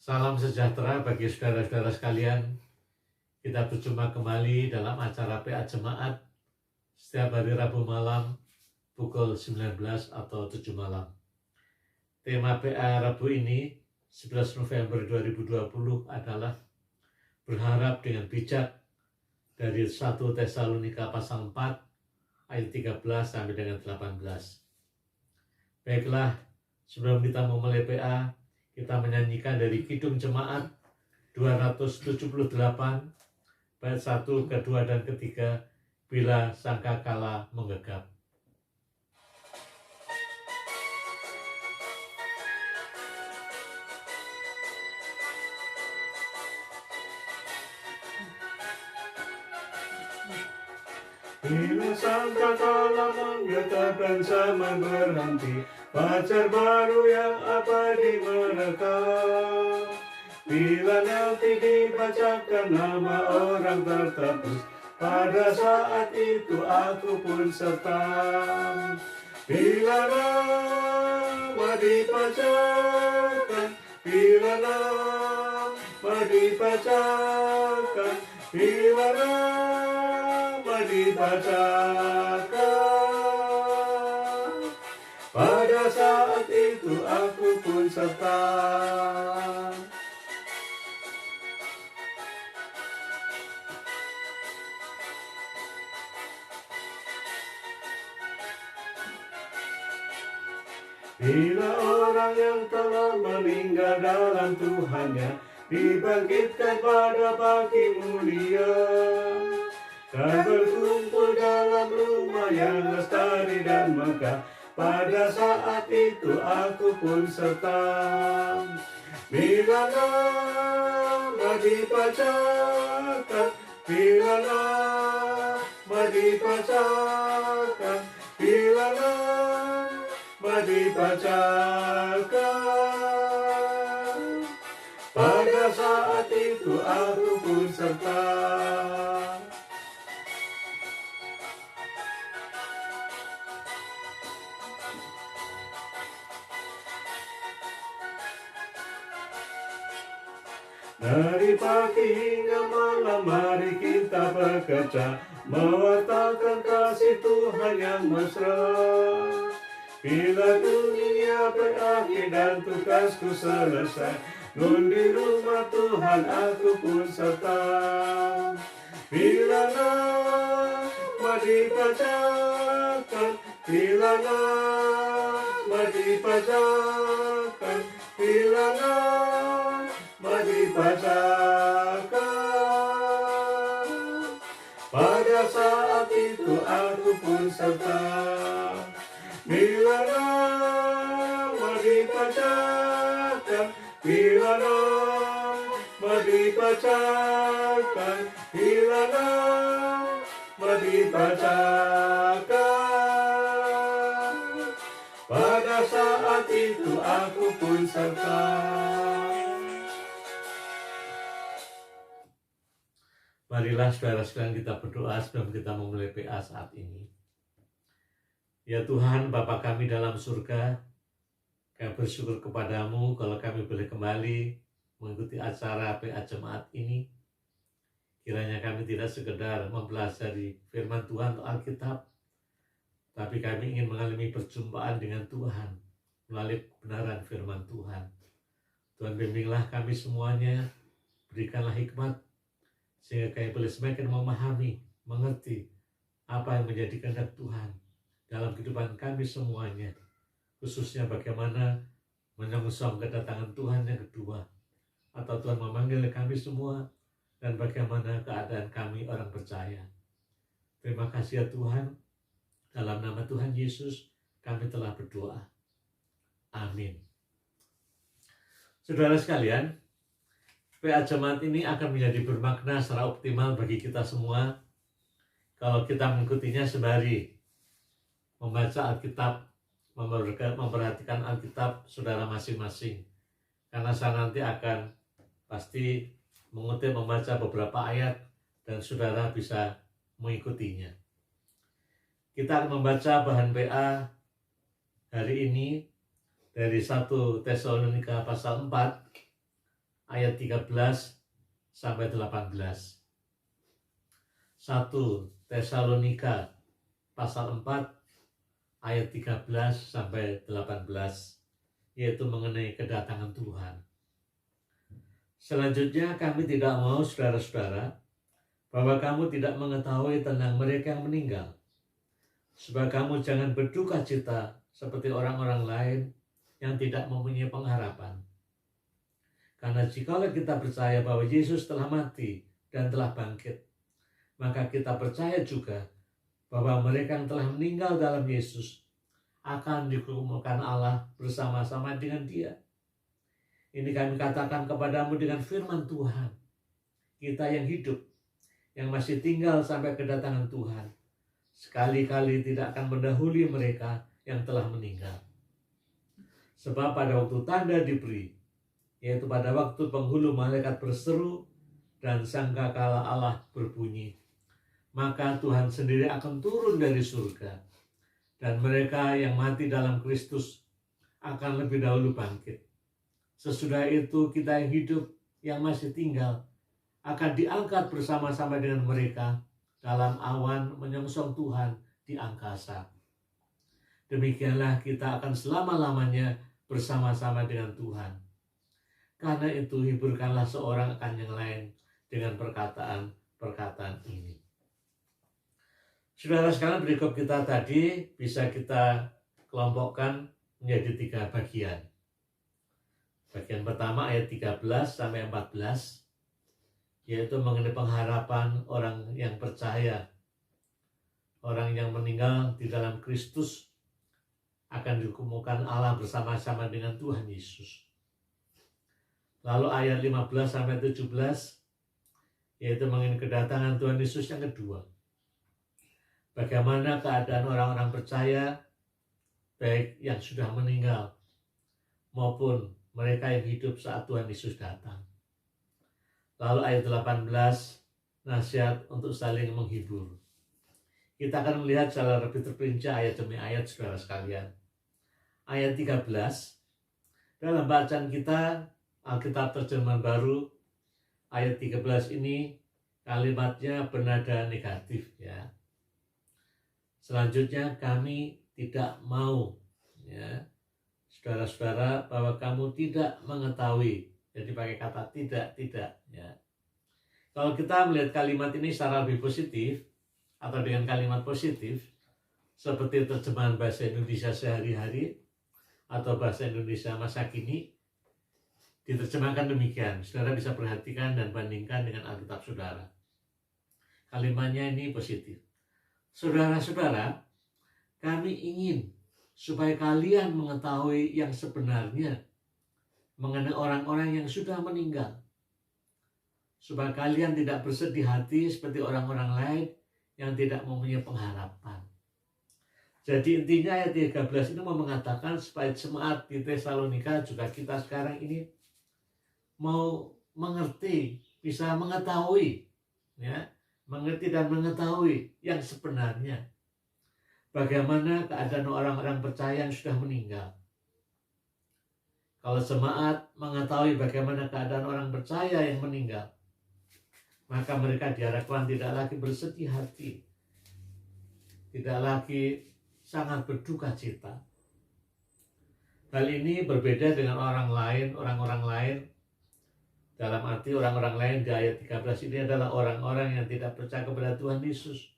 Salam sejahtera bagi saudara-saudara sekalian. Kita berjumpa kembali dalam acara PA Jemaat setiap hari Rabu malam pukul 19 atau 7 malam. Tema PA Rabu ini 11 November 2020 adalah berharap dengan bijak dari 1 Tesalonika pasal 4 ayat 13 sampai dengan 18. Baiklah, sebelum kita memulai PA, kita menyanyikan dari Kidung Jemaat 278 bait 1, kedua, dan ketiga, Bila Sangkakala Menggegap. Bila sangkakala menggegap dan zaman berhenti, fajar baru yang abadi merekam. Bila nanti dibacakan nama orang tertebus, pada saat itu aku pun serta. Bila nama dibacakan, bila nama dibacakan, bila nama dibacakan, pada saat itu aku pun serta. Bila orang yang telah meninggal dalam Tuhannya dibangkitkan pada pagi mulia dan berkumpul dalam rumah yang lestari dan megah, pada saat itu aku pun serta. Bila nama dibacakan, bila nama dibacakan, bila nama dibacakan, pada saat itu aku pun serta. Dari pagi hingga malam mari kita bekerja, mewartakan kasih Tuhan yang mesra. Bila dunia berakhir dan tugasku selesai, nun di rumah Tuhan aku pun serta. Bila nama dibacakan, bila nama dibacakan, bila nama dibacakan, pada saat itu aku pun serta. Bila nama dibacakan, bila nama dibacakan, bila nama dibacakan, pada saat itu aku pun serta. Marilah saudara sekalian kita berdoa sebelum kita memulai PA saat ini. Ya Tuhan, Bapa kami dalam surga, kami bersyukur kepadamu kalau kami boleh kembali mengikuti acara PA Jemaat ini. Kiranya kami tidak sekedar mempelajari firman Tuhan atau Alkitab, tapi kami ingin mengalami perjumpaan dengan Tuhan melalui kebenaran firman Tuhan. Tuhan, bimbinglah kami semuanya, berikanlah hikmat, sehingga kami boleh semakin memahami, mengerti apa yang menjadi kehendak Tuhan dalam kehidupan kami semuanya, khususnya bagaimana menyongsong kedatangan Tuhan yang kedua, atau Tuhan memanggil kami semua, dan bagaimana keadaan kami orang percaya. Terima kasih ya Tuhan, dalam nama Tuhan Yesus kami telah berdoa. Amin. Saudara sekalian, PA Jemaat ini akan menjadi bermakna secara optimal bagi kita semua kalau kita mengikutinya sembari membaca Alkitab, memperhatikan Alkitab saudara masing-masing. Karena saya nanti akan pasti mengutip membaca beberapa ayat dan saudara bisa mengikutinya. Kita akan membaca bahan PA hari ini dari 1 Tesalonika pasal 4 ayat 13 sampai 18. 1 Tesalonika pasal 4 ayat 13 sampai 18, yaitu mengenai kedatangan Tuhan. Selanjutnya kami tidak mau saudara-saudara bahwa kamu tidak mengetahui tentang mereka yang meninggal, supaya kamu jangan berduka cita seperti orang-orang lain yang tidak mempunyai pengharapan. Karena jikalau kita percaya bahwa Yesus telah mati dan telah bangkit, maka kita percaya juga bahwa mereka yang telah meninggal dalam Yesus akan dikumpulkan Allah bersama-sama dengan Dia. Ini kami katakan kepadamu dengan firman Tuhan. Kita yang hidup, yang masih tinggal sampai kedatangan Tuhan, sekali-kali tidak akan mendahului mereka yang telah meninggal. Sebab pada waktu tanda diberi, yaitu pada waktu penghulu malaikat berseru dan sangkakala Allah berbunyi, maka Tuhan sendiri akan turun dari surga, dan mereka yang mati dalam Kristus akan lebih dahulu bangkit. Sesudah itu kita yang hidup, yang masih tinggal, akan diangkat bersama-sama dengan mereka dalam awan menyongsong Tuhan di angkasa. Demikianlah kita akan selama-lamanya bersama-sama dengan Tuhan. Karena itu hiburkanlah seorang akan yang lain dengan perkataan-perkataan ini. Saudara sekalian, berikut kita tadi bisa kita kelompokkan menjadi 3 bagian. Bagian pertama ayat 13 sampai 14, yaitu mengenai pengharapan orang yang percaya. Orang yang meninggal di dalam Kristus akan dikumpulkan Allah bersama-sama dengan Tuhan Yesus. Lalu ayat 15 sampai 17, yaitu mengenai kedatangan Tuhan Yesus yang kedua. Bagaimana keadaan orang-orang percaya, baik yang sudah meninggal maupun mereka yang hidup saat Tuhan Yesus datang. Lalu ayat 18, nasihat untuk saling menghibur. Kita akan melihat secara lebih terperinci ayat demi ayat, saudara sekalian. Ayat 13, dalam bacaan kita, Alkitab Terjemahan Baru, ayat 13 ini kalimatnya bernada negatif, ya. Selanjutnya, kami tidak mau, ya, saudara-saudara, bahwa kamu tidak mengetahui. Jadi pakai kata tidak, ya. Kalau kita melihat kalimat ini secara lebih positif, atau dengan kalimat positif, seperti terjemahan bahasa Indonesia sehari-hari, atau bahasa Indonesia masa kini, diterjemahkan demikian. Saudara bisa perhatikan dan bandingkan dengan Alkitab saudara. Kalimatnya ini positif. Saudara-saudara, kami ingin supaya kalian mengetahui yang sebenarnya mengenai orang-orang yang sudah meninggal. Supaya kalian tidak bersedih hati seperti orang-orang lain yang tidak mempunyai pengharapan. Jadi intinya ayat 13 ini mau mengatakan supaya jemaat di Tesalonika, juga kita sekarang ini mau mengerti, bisa mengetahui, ya, mengerti dan mengetahui yang sebenarnya. Bagaimana keadaan orang-orang percaya yang sudah meninggal. Kalau jemaat mengetahui bagaimana keadaan orang percaya yang meninggal, maka mereka diharapkan tidak lagi bersedih hati, tidak lagi sangat berduka cita. Hal ini berbeda dengan orang-orang lain, dalam arti orang-orang lain di ayat 13 ini adalah orang-orang yang tidak percaya kepada Tuhan Yesus.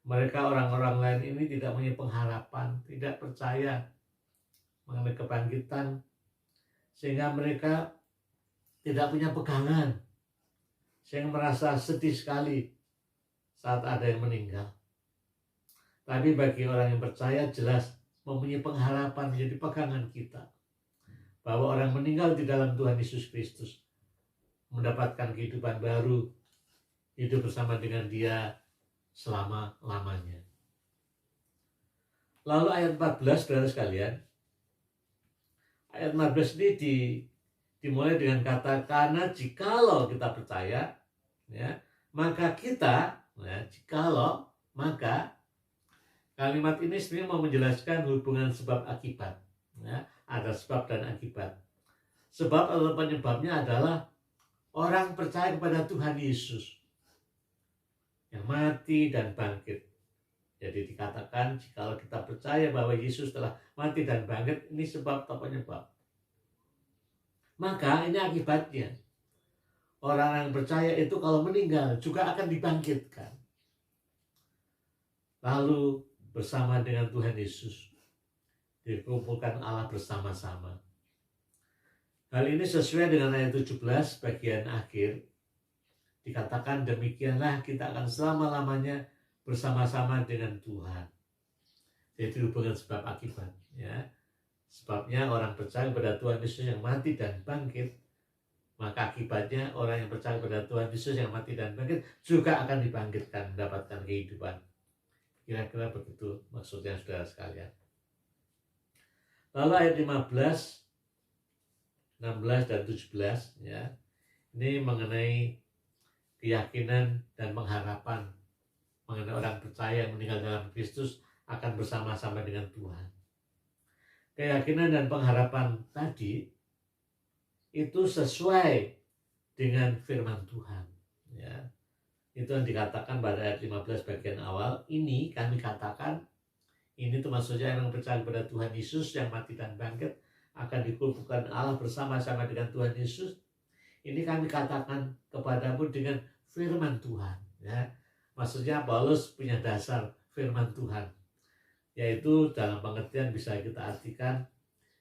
Mereka, orang-orang lain ini tidak punya pengharapan, tidak percaya mengenai kebangkitan, sehingga mereka tidak punya pegangan, sehingga merasa sedih sekali saat ada yang meninggal. Tapi bagi orang yang percaya, jelas mempunyai pengharapan menjadi pegangan kita, bahwa orang meninggal di dalam Tuhan Yesus Kristus mendapatkan kehidupan baru, hidup bersama dengan Dia selama-lamanya. Lalu ayat 14, saudara sekalian, ayat 14 ini dimulai dengan kata, karena jikalau kita percaya, ya, maka kita, ya, jikalau, maka. Kalimat ini sebenarnya mau menjelaskan hubungan sebab akibat, ya, ada sebab dan akibat. Sebab atau penyebabnya adalah orang percaya kepada Tuhan Yesus yang mati dan bangkit. Jadi dikatakan jika kita percaya bahwa Yesus telah mati dan bangkit, ini sebab atau penyebab. Maka ini akibatnya. Orang yang percaya itu kalau meninggal juga akan dibangkitkan. Lalu bersama dengan Tuhan Yesus dikumpulkan Allah bersama-sama. Hal ini sesuai dengan ayat 17 bagian akhir. Dikatakan demikianlah kita akan selama-lamanya bersama-sama dengan Tuhan. Jadi hubungan sebab akibat. Ya. Sebabnya orang percaya kepada Tuhan Yesus yang mati dan bangkit, maka akibatnya orang yang percaya kepada Tuhan Yesus yang mati dan bangkit juga akan dibangkitkan, mendapatkan kehidupan. Kira-kira begitu maksudnya saudara sekalian. Lalu ayat 15, 16 dan 17 ya. Ini mengenai keyakinan dan pengharapan mengenai orang percaya yang meninggal dalam Kristus akan bersama-sama dengan Tuhan. Keyakinan dan pengharapan tadi itu sesuai dengan firman Tuhan ya. Itu yang dikatakan pada ayat 15 bagian awal. Ini kami katakan, ini tuh maksudnya yang percaya kepada Tuhan Yesus yang mati dan bangkit akan dikumpulkan Allah bersama-sama dengan Tuhan Yesus. Ini kami katakan kepadamu dengan firman Tuhan ya. Maksudnya Paulus punya dasar firman Tuhan, yaitu dalam pengertian bisa kita artikan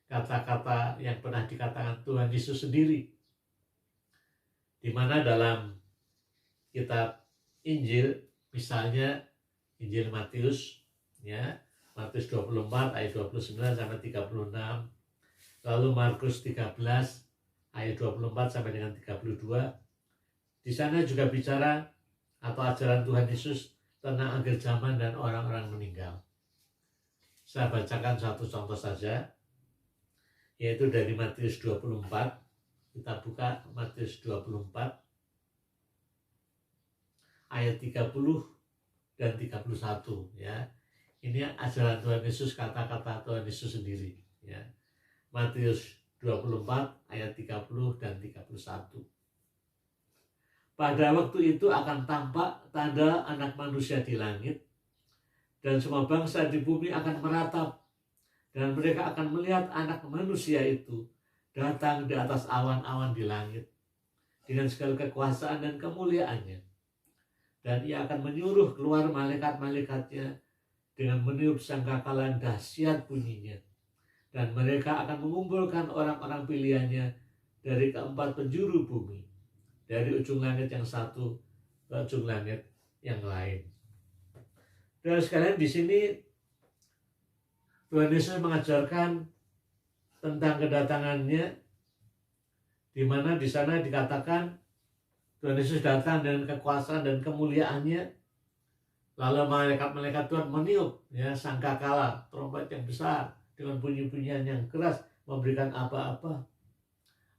kata-kata yang pernah dikatakan Tuhan Yesus sendiri, di mana dalam kitab Injil, misalnya Injil Matius ya, Matius 24 ayat 29 sampai 36, lalu Markus 13 ayat 24 sampai dengan 32. Di sana juga bicara atau ajaran Tuhan Yesus tentang akhir zaman dan orang-orang meninggal. Saya bacakan satu contoh saja, yaitu dari Matius 24. Kita buka Matius 24 ayat 30 dan 31 ya. Ini ajaran Tuhan Yesus, kata-kata Tuhan Yesus sendiri ya. Matius 24 ayat 30 dan 31. Pada waktu itu akan tampak tanda Anak Manusia di langit, dan semua bangsa di bumi akan meratap, dan mereka akan melihat Anak Manusia itu datang di atas awan-awan di langit dengan segala kekuasaan dan kemuliaannya. Dan ia akan menyuruh keluar malaikat-malaikatnya dengan meniup sangkakala dahsyat bunyinya. Dan mereka akan mengumpulkan orang-orang pilihannya dari keempat penjuru bumi, dari ujung langit yang satu ke ujung langit yang lain. Dan sekalian di sini Tuhan Yesus mengajarkan tentang kedatangannya, di mana di sana dikatakan Tuhan Yesus datang dengan kekuasaan dan kemuliaannya. Lalu malaikat-malaikat Tuhan meniup ya sangkakala, trompet yang besar dengan bunyi-bunyian yang keras, memberikan apa-apa.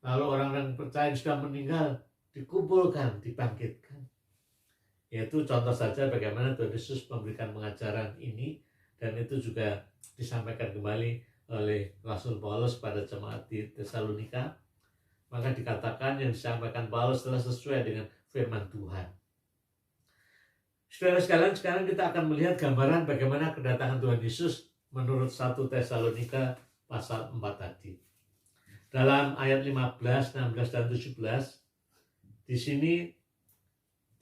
Lalu orang-orang percaya yang sudah meninggal dikumpulkan, dibangkitkan. Yaitu contoh saja bagaimana Tuhan Yesus memberikan pengajaran ini, dan itu juga disampaikan kembali oleh Rasul Paulus pada jemaat di Tesalonika. Maka dikatakan yang disampaikan Paulus telah sesuai dengan firman Tuhan. Saudara sekalian, sekarang kita akan melihat gambaran bagaimana kedatangan Tuhan Yesus menurut 1 Tesalonika pasal 4 tadi. Dalam ayat 15, 16, dan 17, di sini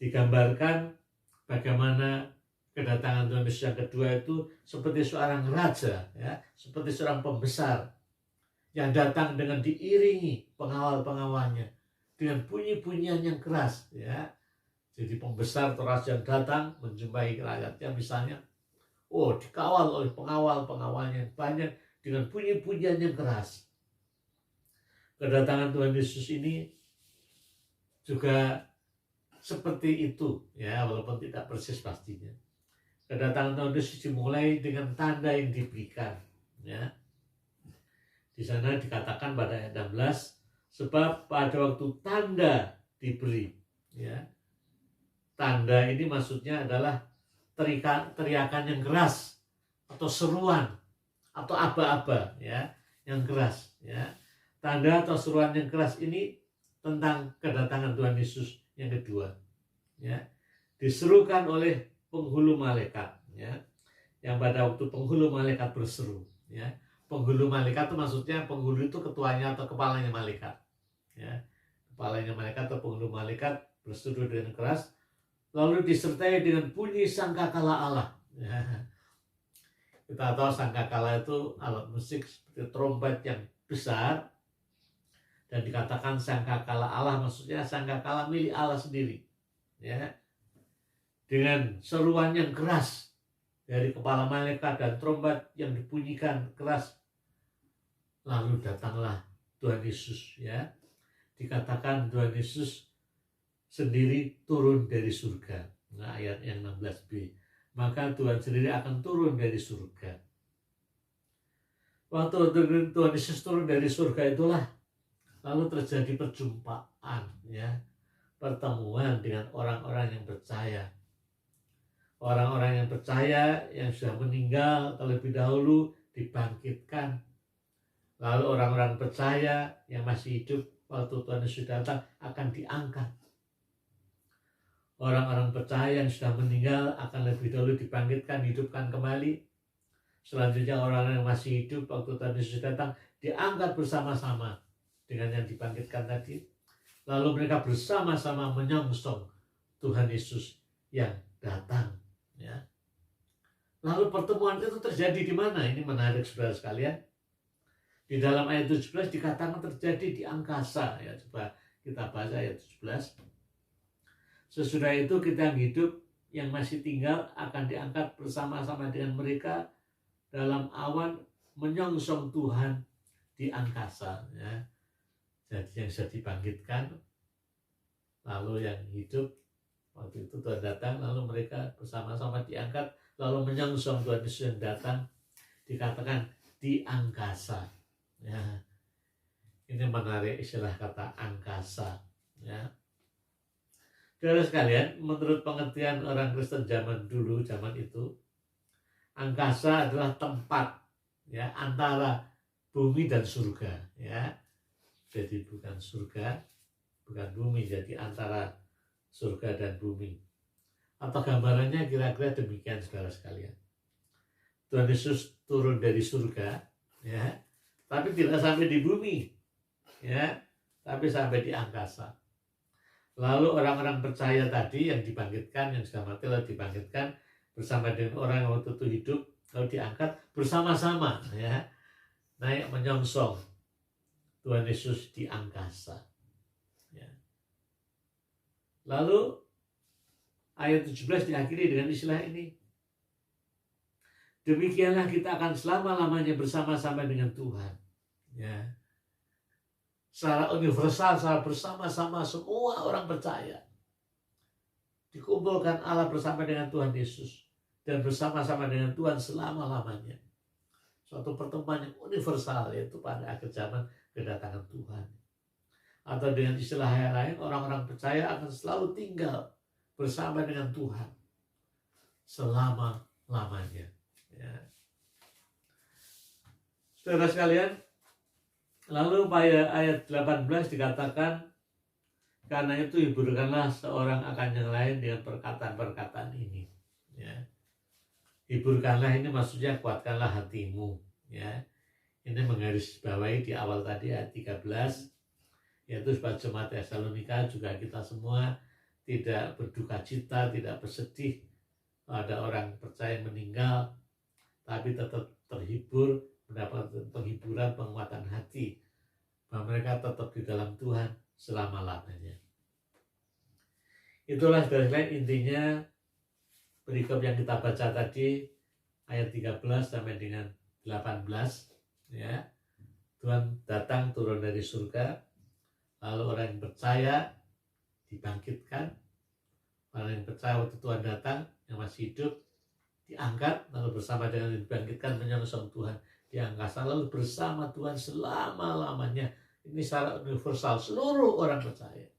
digambarkan bagaimana kedatangan Tuhan Yesus yang kedua itu seperti seorang raja, ya, seperti seorang pembesar yang datang dengan diiringi pengawal-pengawalnya dengan bunyi-bunyian yang keras, ya. Jadi pembesar atau raja yang datang menjumpai rakyatnya misalnya, dikawal oleh pengawal-pengawalnya yang banyak dengan bunyi-bunyian yang keras. Kedatangan Tuhan Yesus ini juga seperti itu, ya, walaupun tidak persis pastinya. Kedatangan Tuhan Yesus dimulai dengan tanda yang diberikan, ya. Di sana dikatakan pada ayat 16, sebab pada waktu tanda diberi, ya. Tanda ini maksudnya adalah teriakan yang keras atau seruan atau aba-aba, ya, yang keras, ya. Tanda atau seruan yang keras ini tentang kedatangan Tuhan Yesus yang kedua. Ya, diserukan oleh penghulu malaikat. Ya, yang pada waktu penghulu malaikat berseru. Ya, penghulu malaikat itu maksudnya penghulu itu ketuanya atau kepalanya malaikat. Ya, kepalanya malaikat atau penghulu malaikat berseru dengan keras, lalu disertai dengan bunyi sangkakala Allah. Ya. Kita tahu sangkakala itu alat musik seperti trompet yang besar, dan dikatakan sangkakala Allah, maksudnya sangkakala milik Allah sendiri. Ya, dengan seruan yang keras dari kepala malaikat dan trompet yang dibunyikan keras, lalu datanglah Tuhan Yesus. Ya, dikatakan Tuhan Yesus sendiri turun dari surga. Nah, ayat yang 16b. Maka Tuhan sendiri akan turun dari surga. Waktu Tuhan Yesus turun dari surga itulah lalu terjadi perjumpaan, ya, pertemuan dengan orang-orang yang percaya. Orang-orang yang percaya yang sudah meninggal terlebih dahulu dibangkitkan. Lalu orang-orang percaya yang masih hidup waktu Tuhan Yesus datang akan diangkat. Orang-orang percaya yang sudah meninggal akan lebih dahulu dibangkitkan, dihidupkan kembali. Selanjutnya orang-orang yang masih hidup waktu Tuhan Yesus datang diangkat bersama-sama dengan yang dibangkitkan tadi. Lalu mereka bersama-sama menyongsong Tuhan Yesus yang datang. Ya. Lalu pertemuan itu terjadi di mana? Ini menarik saudara sekalian. Di dalam ayat 17 dikatakan terjadi di angkasa. Ya, coba kita baca ayat 17. Sesudah itu kita yang hidup yang masih tinggal akan diangkat bersama-sama dengan mereka dalam awan menyongsong Tuhan di angkasa. Ya. Jadi yang sudah dibangkitkan, lalu yang hidup waktu itu Tuhan datang, lalu mereka bersama-sama diangkat, lalu menyongsong Tuhan Yesus yang datang, dikatakan di angkasa. Ya. Ini menarik istilah kata angkasa. Ya. Saudara sekalian, menurut pengertian orang Kristen zaman dulu, zaman itu, angkasa adalah tempat, ya, antara bumi dan surga. Ya. Jadi bukan surga, bukan bumi, jadi antara surga dan bumi. Atau gambarannya kira-kira demikian saudara sekalian. Tuhan Yesus turun dari surga, ya, tapi tidak sampai di bumi, ya, tapi sampai di angkasa. Lalu orang-orang percaya tadi yang dibangkitkan, yang sudah mati lalu dibangkitkan bersama dengan orang yang waktu itu hidup, lalu diangkat bersama-sama, ya, naik menyongsong Tuhan Yesus di angkasa. Ya. Lalu ayat 17 diakhiri dengan istilah ini. Demikianlah kita akan selama-lamanya bersama-sama dengan Tuhan. Ya. Secara universal, secara bersama-sama semua orang percaya. Dikumpulkan Allah bersama dengan Tuhan Yesus. Dan bersama-sama dengan Tuhan selama-lamanya. Suatu pertemuan yang universal, yaitu pada akhir zaman kedatangan Tuhan. Atau dengan istilah yang lain, orang-orang percaya akan selalu tinggal bersama dengan Tuhan selama-lamanya. Ya. Saudara sekalian, lalu pada ayat 18 dikatakan, karena itu hiburkanlah seorang akan yang lain dengan perkataan-perkataan ini. Ya. Hiburkanlah ini maksudnya kuatkanlah hatimu. Ya. Ini menggarisbawahi di awal tadi ayat 13, yaitu sebagai jemaat Tesalonika juga kita semua tidak berduka cita, tidak bersedih ada orang percaya yang meninggal, tapi tetap terhibur, mendapatkan penghiburan, penguatan hati, bahwa mereka tetap di dalam Tuhan selama-lamanya. Itulah saudara intinya perikop yang kita baca tadi, ayat 13 sampai dengan 18. Ya, Tuhan datang turun dari surga, lalu orang yang percaya dibangkitkan, orang yang percaya waktu Tuhan datang yang masih hidup diangkat, lalu bersama dengan dibangkitkan menyongsong Tuhan di angkasa, lalu bersama Tuhan selama-lamanya. Ini secara universal seluruh orang percaya.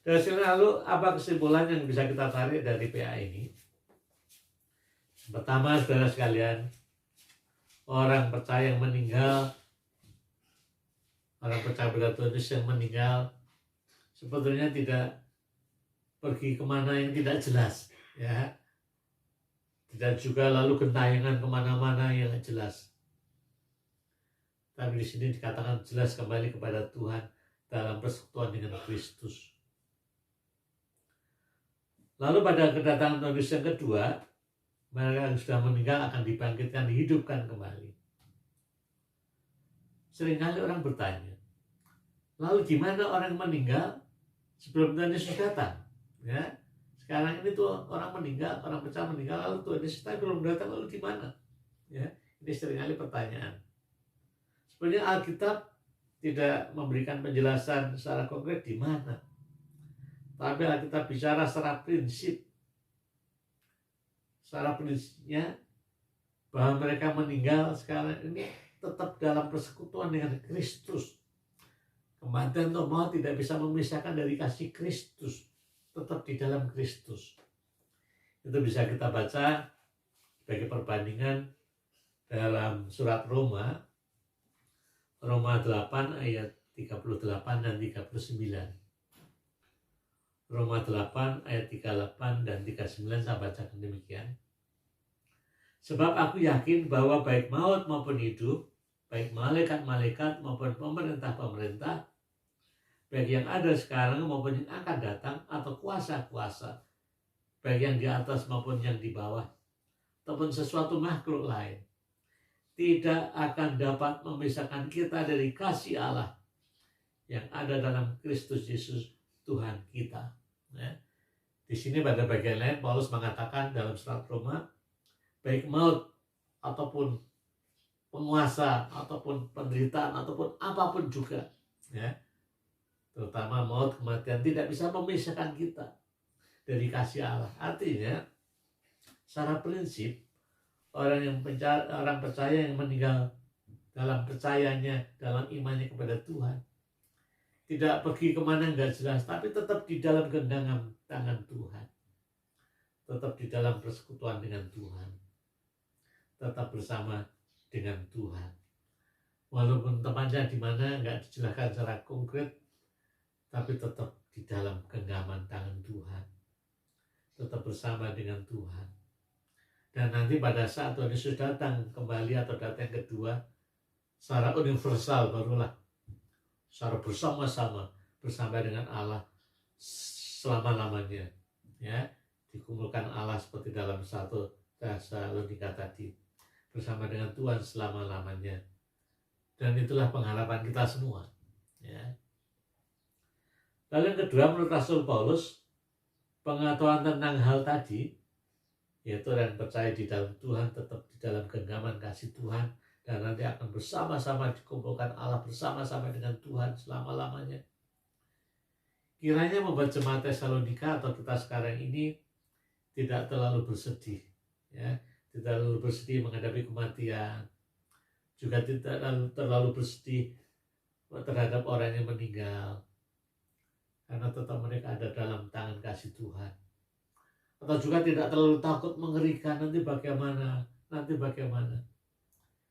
Dari sini lalu apa kesimpulan yang bisa kita tarik dari PA ini? Pertama, saudara sekalian, orang percaya yang meninggal orang percaya pada Tuhan Yesus yang meninggal sebetulnya tidak pergi kemana yang tidak jelas, ya, tidak juga lalu gentayangan kemana-mana yang jelas. Tapi di sini dikatakan jelas kembali kepada Tuhan dalam persekutuan dengan Kristus. Lalu pada kedatangan Tuhan Yesus yang kedua, mereka yang sudah meninggal akan dibangkitkan, dihidupkan kembali. Seringkali orang bertanya, lalu gimana orang meninggal sebelum Tuhan Yesus datang? Ya, sekarang ini tuh orang meninggal, orang percaya meninggal, lalu Tuhan Yesus belum datang, lalu di mana? Ya, ini seringkali pertanyaan. Sebenarnya Alkitab tidak memberikan penjelasan secara konkret di mana. Tapi Alkitab bicara secara prinsip. Secara prinsipnya bahwa mereka meninggal sekarang ini tetap dalam persekutuan dengan Kristus. Kematian atau maut tidak bisa memisahkan dari kasih Kristus. Tetap di dalam Kristus. Itu bisa kita baca sebagai perbandingan dalam surat Roma 8 ayat 38 dan 39. Roma 8 ayat 38 dan 39 saya bacakan demikian. Sebab aku yakin bahwa baik maut maupun hidup, baik malaikat-malaikat maupun pemerintah-pemerintah, baik yang ada sekarang maupun yang akan datang, atau kuasa-kuasa, baik yang di atas maupun yang di bawah, ataupun sesuatu makhluk lain, tidak akan dapat memisahkan kita dari kasih Allah yang ada dalam Kristus Yesus Tuhan kita. Ya. Di sini pada bagian lain Paulus mengatakan dalam surat Roma, baik maut ataupun penguasa ataupun penderitaan ataupun apapun juga, ya, terutama maut, kematian, tidak bisa memisahkan kita dari kasih Allah. Artinya secara prinsip orang percaya yang meninggal dalam percayanya, dalam imannya kepada Tuhan, tidak pergi kemana nggak jelas, tapi tetap di dalam genggaman tangan Tuhan, tetap di dalam persekutuan dengan Tuhan, tetap bersama dengan Tuhan. Walaupun tempatnya di mana nggak dijelaskan secara konkret, tapi tetap di dalam genggaman tangan Tuhan, tetap bersama dengan Tuhan. Dan nanti pada saat Tuhan Yesus datang kembali atau datang kedua, secara universal barulah secara bersama-sama bersama dengan Allah selama-lamanya, ya, dikumpulkan Allah seperti dalam 1 Tesalonika tadi, bersama dengan Tuhan selama-lamanya. Dan itulah pengharapan kita semua, ya. Lalu yang kedua, menurut Rasul Paulus, pengetahuan tentang hal tadi, yaitu orang percaya di dalam Tuhan, tetap di dalam genggaman kasih Tuhan, dan nanti akan bersama-sama dikumpulkan Allah bersama-sama dengan Tuhan selama-lamanya. Kiranya membuat jemaat Tesalonika atau kita sekarang ini tidak terlalu bersedih, ya, tidak terlalu bersedih menghadapi kematian, juga tidak terlalu bersedih terhadap orang yang meninggal, karena tetap mereka ada dalam tangan kasih Tuhan. Atau juga tidak terlalu takut, mengerikan, nanti bagaimana.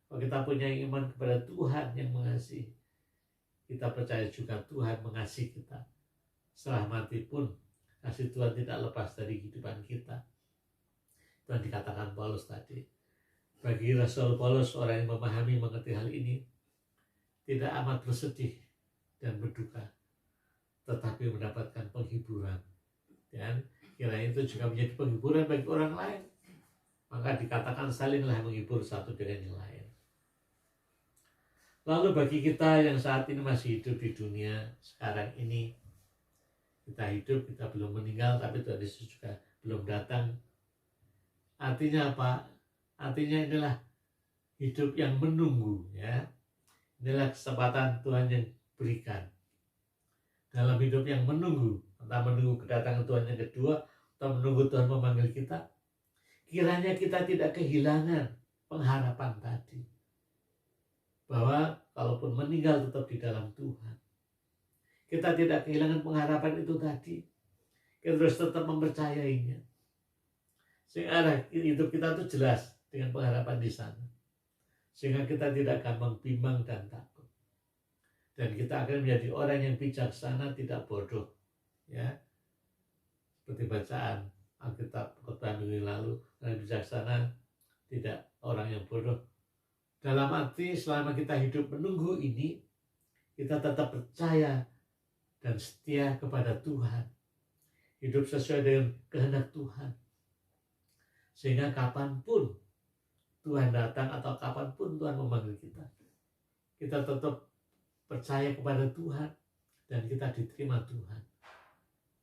Kalau kita punya iman kepada Tuhan yang mengasihi, kita percaya juga Tuhan mengasihi kita. Setelah mati pun kasih Tuhan tidak lepas dari kehidupan kita. Itu yang dikatakan Paulus tadi. Bagi Rasul Paulus, orang yang memahami, mengerti hal ini, tidak amat bersedih dan berduka, tetapi mendapatkan penghiburan. Dan kiranya itu juga menjadi penghiburan bagi orang lain. Maka dikatakan salinglah menghibur satu dengan yang lain. Lalu bagi kita yang saat ini masih hidup di dunia sekarang ini, kita hidup, kita belum meninggal, tapi Tuhan Yesus juga belum datang. Artinya apa? Artinya inilah hidup yang menunggu, ya. Inilah kesempatan Tuhan yang berikan dalam hidup yang menunggu, entah menunggu kedatangan Tuhan yang kedua atau menunggu Tuhan memanggil kita. Kiranya kita tidak kehilangan pengharapan tadi, bahwa kalaupun meninggal tetap di dalam Tuhan. Kita tidak kehilangan pengharapan itu tadi. Kita terus tetap mempercayainya. Sehingga hidup kita itu jelas dengan pengharapan di sana. Sehingga kita tidak gampang bimbang dan takut. Dan kita akan menjadi orang yang bijaksana, tidak bodoh. Ya, seperti bacaan Alkitab khotbah minggu lalu, orang bijaksana tidak orang yang bodoh. Dalam arti selama kita hidup menunggu ini, kita tetap percaya dan setia kepada Tuhan. Hidup sesuai dengan kehendak Tuhan. Sehingga kapanpun Tuhan datang atau kapanpun Tuhan memanggil kita, kita tetap percaya kepada Tuhan dan kita diterima Tuhan.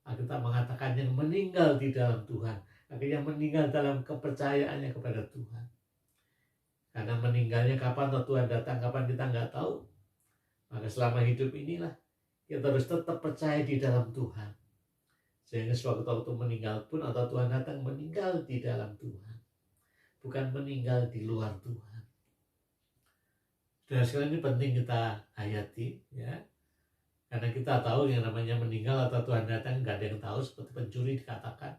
Kita mengatakan yang meninggal di dalam Tuhan, akhirnya meninggal dalam kepercayaannya kepada Tuhan. Karena meninggalnya kapan atau Tuhan datang kapan kita nggak tahu. Maka selama hidup inilah kita harus tetap percaya di dalam Tuhan. Sehingga sewaktu-waktu meninggal pun atau Tuhan datang, meninggal di dalam Tuhan. Bukan meninggal di luar Tuhan. Dan sekarang ini penting kita hayati, ya. Karena kita tahu yang namanya meninggal atau Tuhan datang, nggak ada yang tahu, seperti pencuri dikatakan.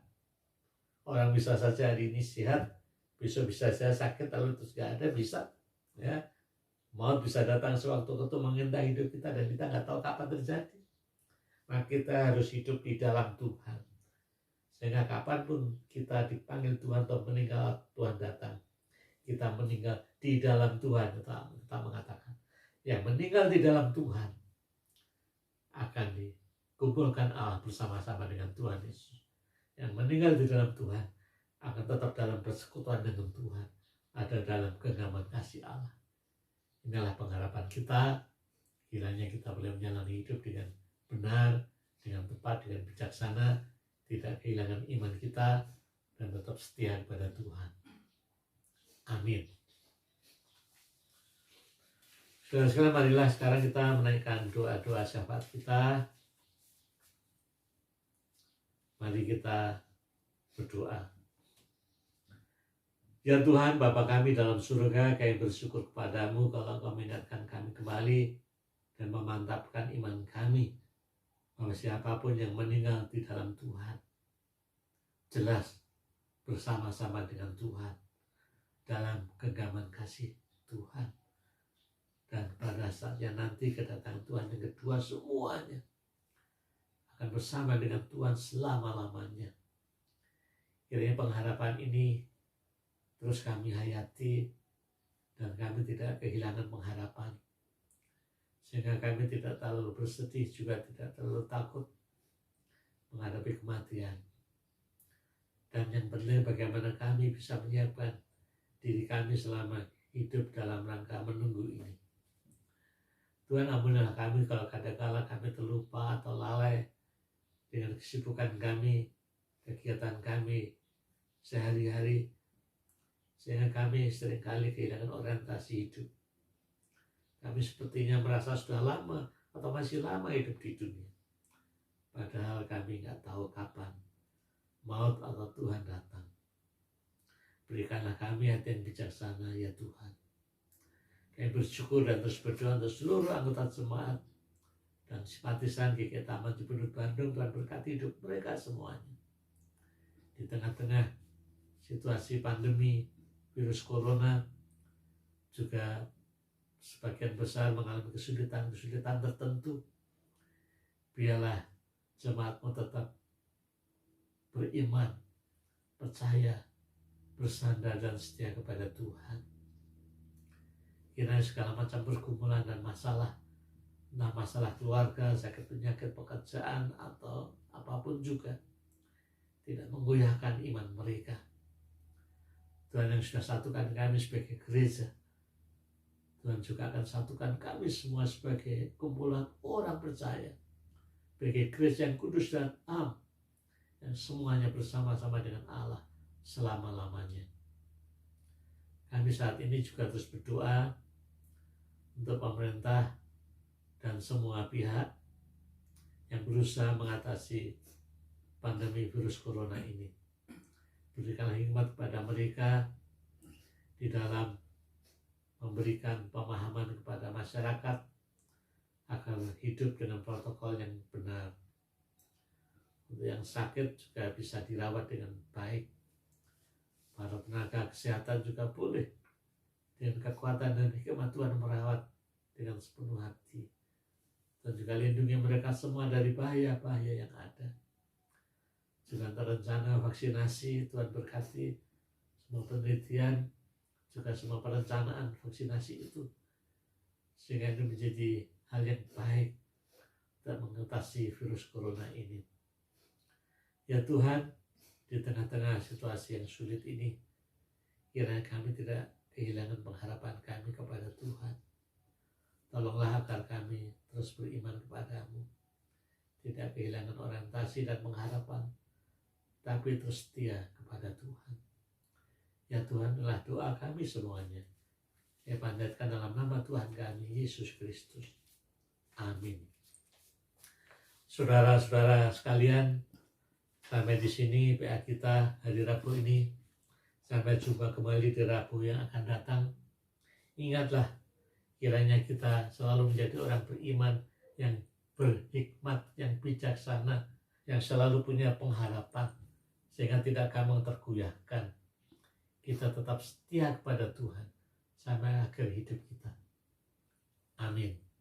Orang bisa saja hari ini sehat, besok bisa saja sakit, lalu terus nggak ada, bisa. Ya. Maut bisa datang sewaktu-waktu mengintai hidup kita dan kita nggak tahu kapan terjadi. Maka kita harus hidup di dalam Tuhan. Sehingga kapanpun kita dipanggil Tuhan atau meninggal, Tuhan datang. Kita meninggal di dalam Tuhan, kita mengatakan. Yang meninggal di dalam Tuhan akan dikumpulkan Allah bersama-sama dengan Tuhan Yesus. Yang meninggal di dalam Tuhan akan tetap dalam persekutuan dengan Tuhan. Ada dalam genggaman kasih Allah. Inilah pengharapan kita. Kiranya kita boleh menjalani hidup dengan benar, dengan tepat, dengan bijaksana, tidak kehilangan iman kita, dan tetap setia kepada Tuhan. Amin. Saudara-saudara, marilah sekarang kita menaikkan doa-doa syafaat kita. Mari kita berdoa. Ya Tuhan, Bapa kami dalam surga, kami bersyukur kepadamu kalau Engkau mengingatkan kami kembali dan memantapkan iman kami bahwa siapapun yang meninggal di dalam Tuhan jelas bersama-sama dengan Tuhan dalam genggaman kasih Tuhan. Dan pada saatnya nanti kedatangan Tuhan yang kedua, semuanya akan bersama dengan Tuhan selama-lamanya. Kiranya pengharapan ini terus kami hayati dan kami tidak kehilangan pengharapan. Sehingga kami tidak terlalu bersedih, juga tidak terlalu takut menghadapi kematian. Dan yang penting bagaimana kami bisa menyiapkan diri kami selama hidup dalam rangka menunggu ini. Tuhan, ampunilah kami kalau kadang-kala kami terlupa atau lalai dengan kesibukan kami, kegiatan kami sehari-hari, sehingga kami seringkali kehilangan orientasi hidup. Kami sepertinya merasa sudah lama atau masih lama hidup di dunia. Padahal kami nggak tahu kapan maut atau Tuhan datang. Berikanlah kami hati yang bijaksana, ya Tuhan. Kami bersyukur dan terus berdoa untuk seluruh anggota jemaat dan simpatisan GKI Taman Cibunut Bandung. Tuhan berkati hidup mereka semuanya. Di tengah-tengah situasi pandemi virus corona, juga sebagian besar mengalami kesulitan tertentu. Biarlah jemaatmu tetap beriman, percaya, bersandar dan setia kepada Tuhan. Kiranya segala macam pergumulan dan masalah, entah masalah keluarga, sakit penyakit, pekerjaan, atau apapun juga, tidak menggoyahkan iman mereka. Tuhan yang sudah satukan kami sebagai gereja, Tuhan juga akan satukan kami semua sebagai kumpulan orang percaya, sebagai gereja yang kudus dan am, yang semuanya bersama-sama dengan Allah selama-lamanya. Kami saat ini juga terus berdoa untuk pemerintah dan semua pihak yang berusaha mengatasi pandemi virus corona ini. Berikanlah hikmat kepada mereka di dalam memberikan pemahaman kepada masyarakat agar hidup dengan protokol yang benar. Untuk yang sakit juga bisa dirawat dengan baik. Para tenaga kesehatan juga boleh dengan kekuatan dan hikmat Tuhan merawat dengan sepenuh hati Dan juga lindungi mereka semua dari bahaya-bahaya yang ada. Juga rencana vaksinasi, Tuhan berkati semua penelitian, juga semua perencanaan vaksinasi itu, sehingga itu menjadi hal yang baik dan mengatasi virus corona ini. Ya Tuhan, di tengah-tengah situasi yang sulit ini, kiranya kami tidak kehilangan pengharapan kami kepada Tuhan. Tolonglah agar kami terus beriman kepadamu, tidak kehilangan orientasi dan pengharapan, tapi terus setia kepada Tuhan. Ya Tuhan, inilah doa kami semuanya. Ya panjatkan dalam nama Tuhan kami, Yesus Kristus. Amin. Saudara-saudara sekalian, sampai di sini PA kita hari Rabu ini. Sampai jumpa kembali di Rabu yang akan datang. Ingatlah, kiranya kita selalu menjadi orang beriman yang berhikmat, yang bijaksana, yang selalu punya pengharapan, sehingga tidak gampang tergoyahkan. Kita tetap setia kepada Tuhan sampai akhir hidup kita. Amin.